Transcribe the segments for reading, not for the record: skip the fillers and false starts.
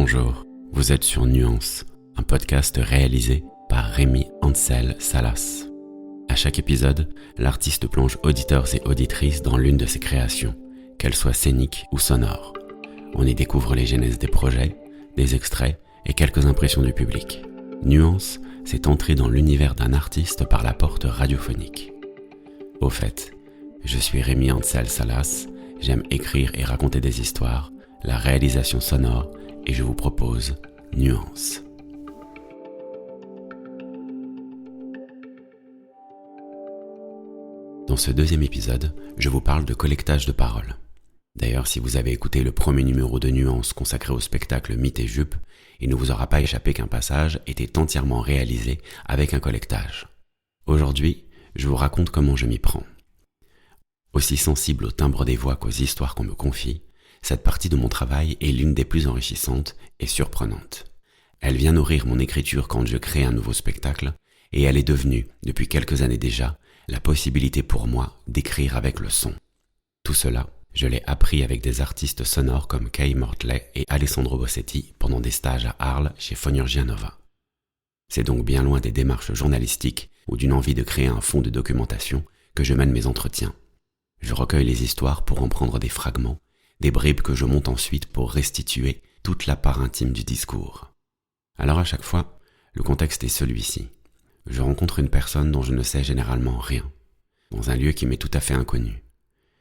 Bonjour, vous êtes sur Nuance, un podcast réalisé par Rémi Ansel Salas. À chaque épisode, l'artiste plonge auditeurs et auditrices dans l'une de ses créations, qu'elles soient scéniques ou sonores. On y découvre les genèses des projets, des extraits et quelques impressions du public. Nuance, c'est entrer dans l'univers d'un artiste par la porte radiophonique. Au fait, je suis Rémi Ansel Salas, j'aime écrire et raconter des histoires, la réalisation sonore, et je vous propose Nuance. Dans ce deuxième épisode, je vous parle de collectage de paroles. D'ailleurs, si vous avez écouté le premier numéro de Nuance consacré au spectacle Mythe et Jupe, il ne vous aura pas échappé qu'un passage était entièrement réalisé avec un collectage. Aujourd'hui, je vous raconte comment je m'y prends. Aussi sensible au timbre des voix qu'aux histoires qu'on me confie, cette partie de mon travail est l'une des plus enrichissantes et surprenantes. Elle vient nourrir mon écriture quand je crée un nouveau spectacle, et elle est devenue, depuis quelques années déjà, la possibilité pour moi d'écrire avec le son. Tout cela, je l'ai appris avec des artistes sonores comme Kay Mortley et Alessandro Bossetti pendant des stages à Arles chez Fonurgia Nova. C'est donc bien loin des démarches journalistiques ou d'une envie de créer un fonds de documentation que je mène mes entretiens. Je recueille les histoires pour en prendre des fragments, des bribes que je monte ensuite pour restituer toute la part intime du discours. Alors à chaque fois, le contexte est celui-ci. Je rencontre une personne dont je ne sais généralement rien, dans un lieu qui m'est tout à fait inconnu.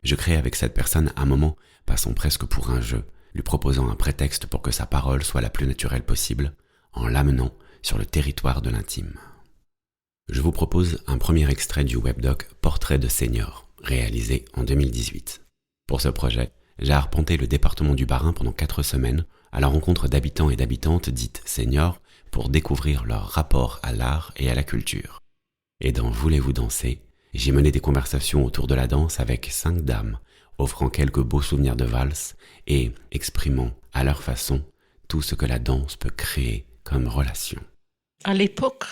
Je crée avec cette personne un moment passant presque pour un jeu, lui proposant un prétexte pour que sa parole soit la plus naturelle possible, en l'amenant sur le territoire de l'intime. Je vous propose un premier extrait du webdoc Portrait de senior, réalisé en 2018. Pour ce projet, j'ai arpenté le département du Bas-Rhin pendant 4 semaines à la rencontre d'habitants et d'habitantes dites seniors pour découvrir leur rapport à l'art et à la culture. Et dans Voulez-vous danser, j'ai mené des conversations autour de la danse avec 5 dames, offrant quelques beaux souvenirs de valse et exprimant à leur façon tout ce que la danse peut créer comme relation. À l'époque,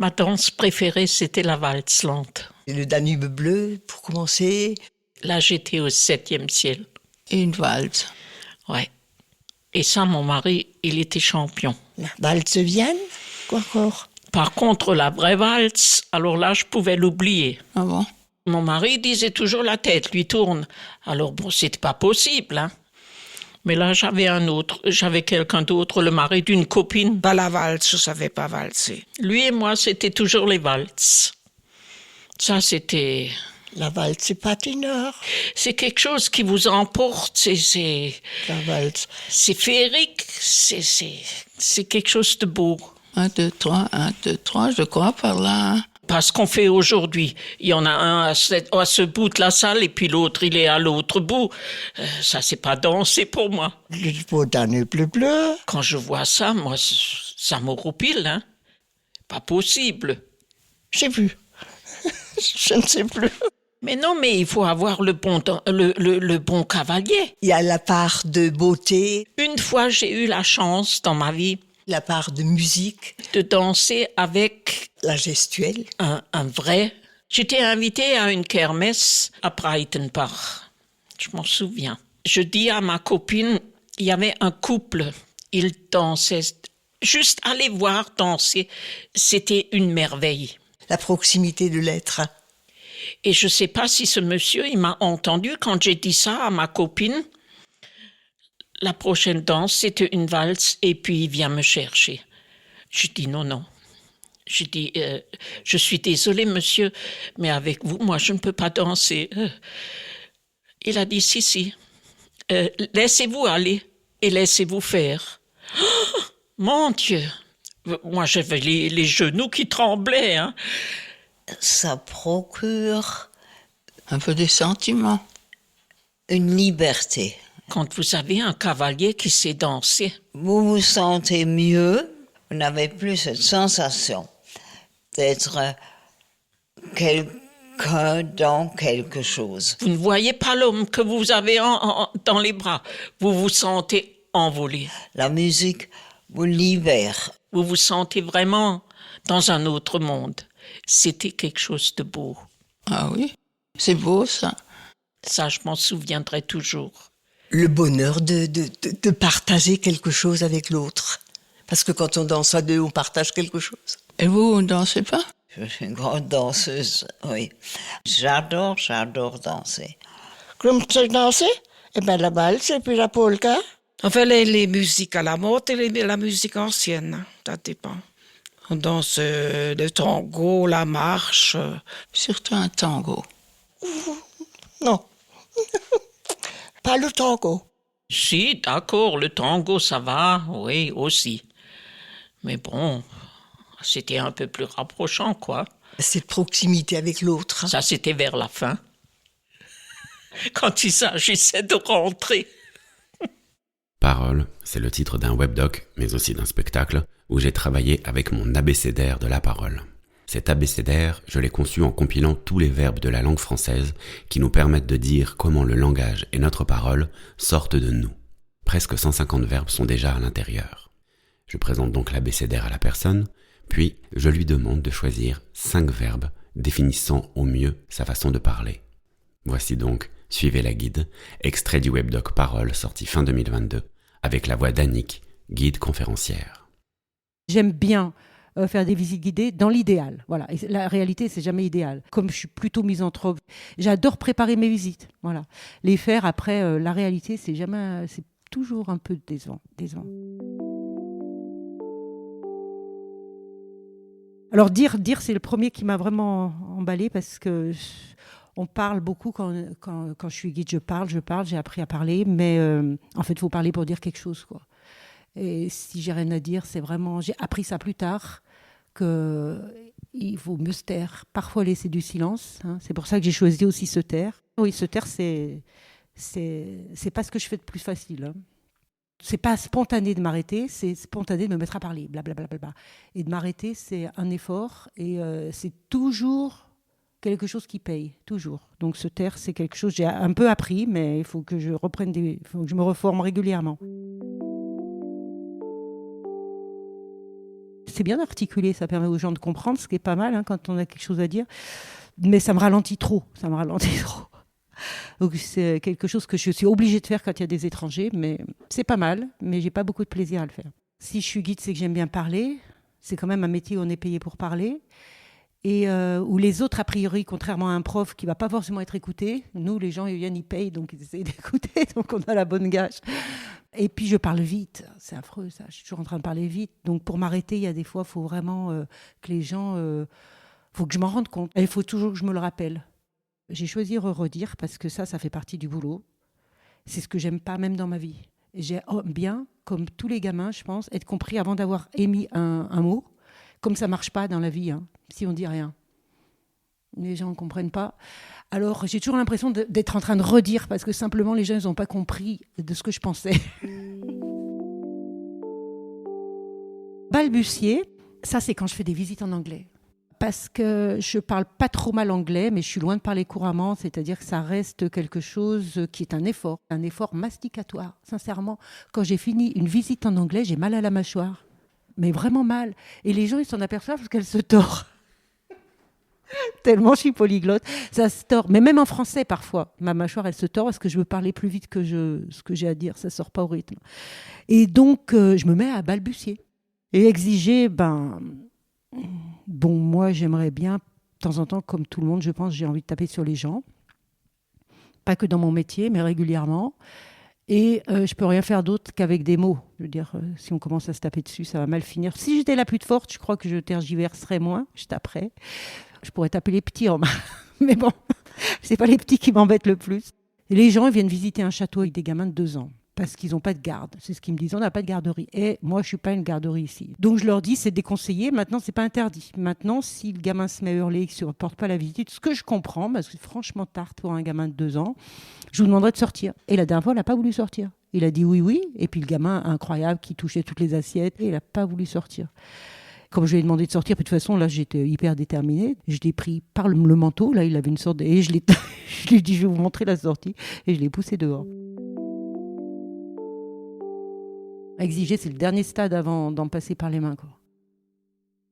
ma danse préférée, c'était la valse lente. Le Danube bleu, pour commencer. Là, j'étais au 7e ciel. Et une valse. Ouais. Et ça, mon mari, il était champion. La valse Vienne, quoi encore? Par contre, la vraie valse, alors là, je pouvais l'oublier. Ah bon? Mon mari disait toujours la tête lui tourne. Alors bon, c'était pas possible, hein. Mais là, j'avais quelqu'un d'autre, le mari d'une copine. Pas la valse, je savais pas valser. Lui et moi, c'était toujours les valses. Ça, c'était... La valse, c'est patineur. C'est quelque chose qui vous emporte, La valse. c'est féerique, c'est quelque chose de beau. 1, 2, 3, 1, 2, 3, je crois par là. Parce qu'on fait aujourd'hui, il y en a un à ce bout de la salle et puis l'autre, il est à l'autre bout. Ça, c'est pas danser pour moi. Le beau Danube bleu. Quand je vois ça, moi, ça m'horripile, hein. Pas possible. J'ai vu. Je ne sais plus. Mais non, mais il faut avoir le bon cavalier. Il y a la part de beauté, Une fois, j'ai eu la chance dans ma vie la part de musique, de danser avec la gestuelle. un vrai. J'étais invitée à une kermesse à Breitenbach. Je m'en souviens. Je dis à ma copine, il y avait un couple, ils dansaient. Juste aller voir danser, c'était une merveille. La proximité de l'être. Et je ne sais pas si ce monsieur, il m'a entendu quand j'ai dit ça à ma copine. La prochaine danse, c'était une valse et puis il vient me chercher. Je dis non. Je dis, je suis désolée monsieur, mais avec vous, moi je ne peux pas danser. Il a dit si. Laissez-vous aller et laissez-vous faire. Oh, mon Dieu! Moi j'avais les genoux qui tremblaient, hein. Ça procure Un peu des sentiments. une liberté. Quand vous avez un cavalier qui sait danser, Vous vous sentez mieux, vous n'avez plus cette sensation d'être quelqu'un dans quelque chose. vous ne voyez pas l'homme que vous avez dans les bras. Vous vous sentez envolé. La musique vous libère. Vous vous sentez vraiment dans un autre monde. C'était quelque chose de beau. Ah oui, c'est beau ça. Ça, je m'en souviendrai toujours. le bonheur de partager quelque chose avec l'autre. Parce que quand on danse à deux, on partage quelque chose. Et vous ne dansez pas? Je suis une grande danseuse, oui. J'adore danser. Comme tu sais danser? Eh bien, la valse et puis la polka. Enfin, les musiques à la mode et la musique ancienne, ça dépend. On danse le tango, la marche. Surtout un tango. Non. Pas le tango. Si, d'accord, le tango, ça va, oui, aussi. Mais bon, c'était un peu plus rapprochant, quoi. Cette proximité avec l'autre. Ça, c'était vers la fin. Quand il s'agissait de rentrer. Parole, c'est le titre d'un webdoc, mais aussi d'un spectacle, où j'ai travaillé avec mon abécédaire de la parole. Cet abécédaire, je l'ai conçu en compilant tous les verbes de la langue française qui nous permettent de dire comment le langage et notre parole sortent de nous. Presque 150 verbes sont déjà à l'intérieur. Je présente donc l'abécédaire à la personne, puis je lui demande de choisir 5 verbes définissant au mieux sa façon de parler. Voici donc, suivez la guide, extrait du webdoc Parole sorti fin 2022, avec la voix d'Annick, guide conférencière. J'aime bien faire des visites guidées dans l'idéal. Voilà. Et la réalité, c'est jamais idéal. Comme je suis plutôt misanthrope, j'adore préparer mes visites. Voilà. Les faire après, la réalité, c'est toujours un peu décevant. Alors dire, c'est le premier qui m'a vraiment emballé parce que on parle beaucoup quand je suis guide, je parle, j'ai appris à parler, mais en fait, il faut parler pour dire quelque chose, quoi. Et si j'ai rien à dire, c'est vraiment... J'ai appris ça plus tard, qu'il vaut mieux se taire. Parfois laisser du silence. Hein. C'est pour ça que j'ai choisi aussi se taire. Oui, se taire, c'est pas ce que je fais de plus facile. Hein. C'est pas spontané de m'arrêter, c'est spontané de me mettre à parler, blablabla. Et de m'arrêter, c'est un effort et c'est toujours quelque chose qui paye, toujours. Donc se taire, c'est quelque chose... J'ai un peu appris, mais il faut que je reprenne il faut que je me reforme régulièrement. C'est bien d'articuler, ça permet aux gens de comprendre, ce qui est pas mal quand on a quelque chose à dire. Mais ça me ralentit trop. Donc c'est quelque chose que je suis obligée de faire quand il y a des étrangers, mais c'est pas mal, mais j'ai pas beaucoup de plaisir à le faire. Si je suis guide, c'est que j'aime bien parler. C'est quand même un métier où on est payé pour parler. Et où les autres, a priori, contrairement à un prof qui va pas forcément être écouté, nous, les gens, ils viennent, ils payent, donc ils essayent d'écouter, donc on a la bonne gage. Et puis je parle vite, c'est affreux ça, je suis toujours en train de parler vite. Donc pour m'arrêter, il y a des fois, il faut vraiment que les gens... faut que je m'en rende compte. Et il faut toujours que je me le rappelle. J'ai choisi redire parce que ça fait partie du boulot. C'est ce que j'aime pas, même dans ma vie. J'aime bien, comme tous les gamins, je pense, être compris avant d'avoir émis un mot. Comme ça marche pas dans la vie, si on dit rien. Les gens ne comprennent pas. Alors, j'ai toujours l'impression d'être en train de redire parce que simplement, les gens n'ont pas compris de ce que je pensais. Balbutier, ça, c'est quand je fais des visites en anglais. Parce que je parle pas trop mal anglais, mais je suis loin de parler couramment, c'est-à-dire que ça reste quelque chose qui est un effort masticatoire. Sincèrement, quand j'ai fini une visite en anglais, j'ai mal à la mâchoire. Mais vraiment mal. Et les gens, ils s'en aperçoivent parce qu'elle se tord. Tellement je suis polyglotte, ça se tord. Mais même en français, parfois, ma mâchoire, elle se tord parce que je veux parler plus vite que ce que j'ai à dire. Ça ne sort pas au rythme. Et donc, je me mets à balbutier. Et exiger, moi, j'aimerais bien, de temps en temps, comme tout le monde, je pense, j'ai envie de taper sur les gens. Pas que dans mon métier, mais régulièrement. Et je peux rien faire d'autre qu'avec des mots. Je veux dire, si on commence à se taper dessus, ça va mal finir. Si j'étais la plus forte, je crois que je tergiverserais moins. Je taperais. Je pourrais taper les petits en main. Mais bon, c'est pas les petits qui m'embêtent le plus. Et les gens, ils viennent visiter un château avec des gamins de 2 ans. Parce qu'ils n'ont pas de garde. C'est ce qu'ils me disent. On n'a pas de garderie. Et moi, je ne suis pas une garderie ici. Donc, je leur dis, c'est déconseillé. Maintenant, ce n'est pas interdit. Maintenant, si le gamin se met à hurler et qu'il ne supporte pas la visite, ce que je comprends, parce que c'est franchement tard pour un gamin de 2 ans, je vous demanderai de sortir. Et la dernière fois, il n'a pas voulu sortir. Il a dit oui. Et puis, le gamin incroyable qui touchait toutes les assiettes, et il n'a pas voulu sortir. Comme je lui ai demandé de sortir, puis de toute façon, là, j'étais hyper déterminée. Je l'ai pris par le manteau. Là, il avait une sorte de... Et je lui ai dit, je vais vous montrer la sortie. Et je l'ai poussé dehors. Exiger, c'est le dernier stade avant d'en passer par les mains, quoi.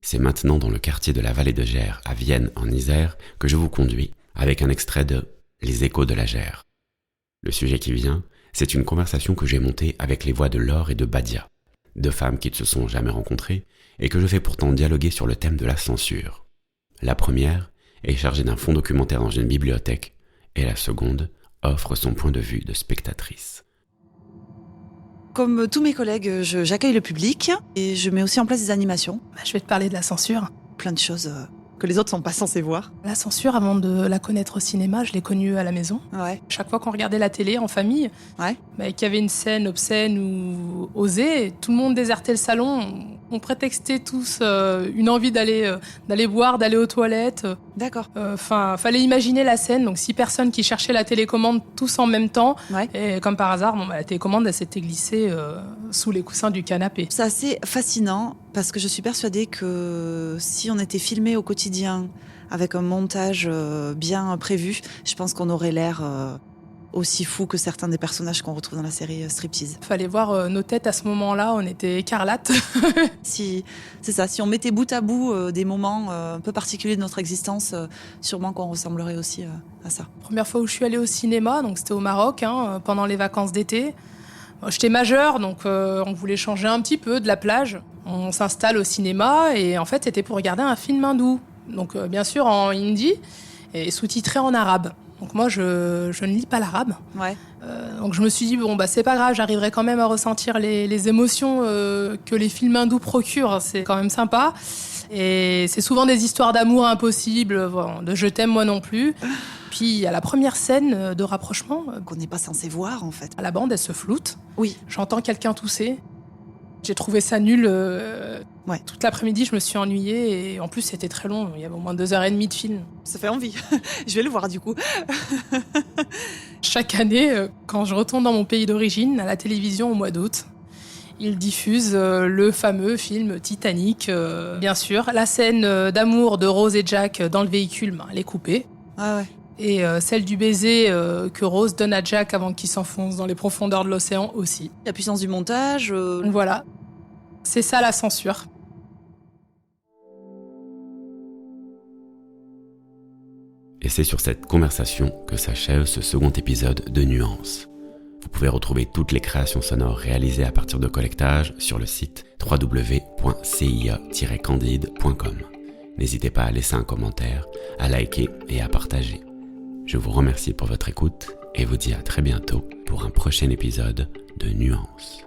C'est maintenant dans le quartier de la Vallée de Gers, à Vienne, en Isère, que je vous conduis, avec un extrait de Les échos de la Gers. Le sujet qui vient, C'est une conversation que j'ai montée avec les voix de Laure et de Badia, 2 femmes qui ne se sont jamais rencontrées et que je fais pourtant dialoguer sur le thème de la censure. La première est chargée d'un fond documentaire dans une bibliothèque et la seconde offre son point de vue de spectatrice. Comme tous mes collègues, j'accueille le public et je mets aussi en place des animations. Je vais te parler de la censure. Plein de choses que les autres sont pas censés voir. La censure, avant de la connaître au cinéma, je l'ai connue à la maison. Ouais. Chaque fois qu'on regardait la télé en famille, qu'il y avait une scène obscène ou osée, tout le monde désertait le salon. On prétextait tous une envie d'aller boire, d'aller aux toilettes. D'accord. Fallait imaginer la scène. Donc, 6 personnes qui cherchaient la télécommande tous en même temps. Ouais. Et comme par hasard, la télécommande, elle s'était glissée sous les coussins du canapé. C'est assez fascinant parce que je suis persuadée que si on était filmé au quotidien avec un montage bien prévu, je pense qu'on aurait l'air aussi fou que certains des personnages qu'on retrouve dans la série Striptease. Fallait voir nos têtes à ce moment-là, on était écarlates. Si on mettait bout à bout des moments un peu particuliers de notre existence, sûrement qu'on ressemblerait aussi à ça. Première fois où je suis allée au cinéma, donc c'était au Maroc, pendant les vacances d'été. J'étais majeure, donc on voulait changer un petit peu de la plage. On s'installe au cinéma et en fait c'était pour regarder un film hindou. Donc bien sûr en hindi et sous-titré en arabe. Donc moi, je ne lis pas l'arabe. Ouais. Donc je me suis dit, c'est pas grave, j'arriverai quand même à ressentir les émotions que les films hindous procurent. C'est quand même sympa. Et c'est souvent des histoires d'amour impossibles, de je t'aime moi non plus. Puis à la première scène de rapprochement... qu'on n'est pas censé voir, en fait. La bande, elle se floute. Oui. J'entends quelqu'un tousser. J'ai trouvé ça nul. Toute l'après-midi, je me suis ennuyée et en plus, c'était très long. Il y avait au moins 2h30 de film. Ça fait envie. Je vais le voir du coup. Chaque année, quand je retourne dans mon pays d'origine, à la télévision au mois d'août, ils diffusent le fameux film Titanic. Bien sûr, la scène d'amour de Rose et Jack dans le véhicule, elle est coupée. Ah ouais. Et celle du baiser que Rose donne à Jack avant qu'il s'enfonce dans les profondeurs de l'océan aussi. La puissance du montage. Voilà. C'est ça la censure. Et c'est sur cette conversation que s'achève ce second épisode de Nuances. Vous pouvez retrouver toutes les créations sonores réalisées à partir de Collectage sur le site www.cia-candide.com. N'hésitez pas à laisser un commentaire, à liker et à partager. Je vous remercie pour votre écoute et vous dis à très bientôt pour un prochain épisode de Nuances.